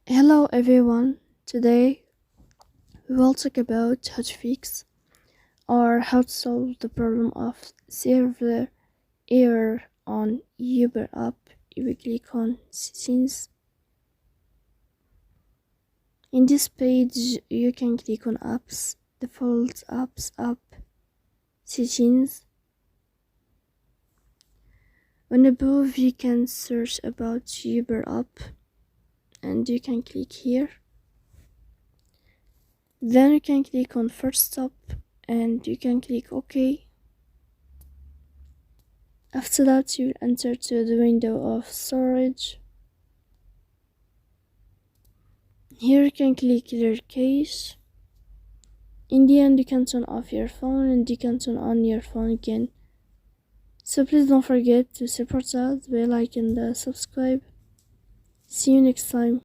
Hello everyone. Today we will talk about how to fix or how to solve the problem of server error on Uber app. If we click on settings, in this page you can click on apps, default apps, app settings. On above you can search about Uber app and you can click here. Then you can click on first stop and you can click OK. After that you will enter to the window of storage. Here you can click clear cache. In the end you can turn off your phone and you can turn on your phone again. So please don't forget to support us by liking and subscribe. See you next time.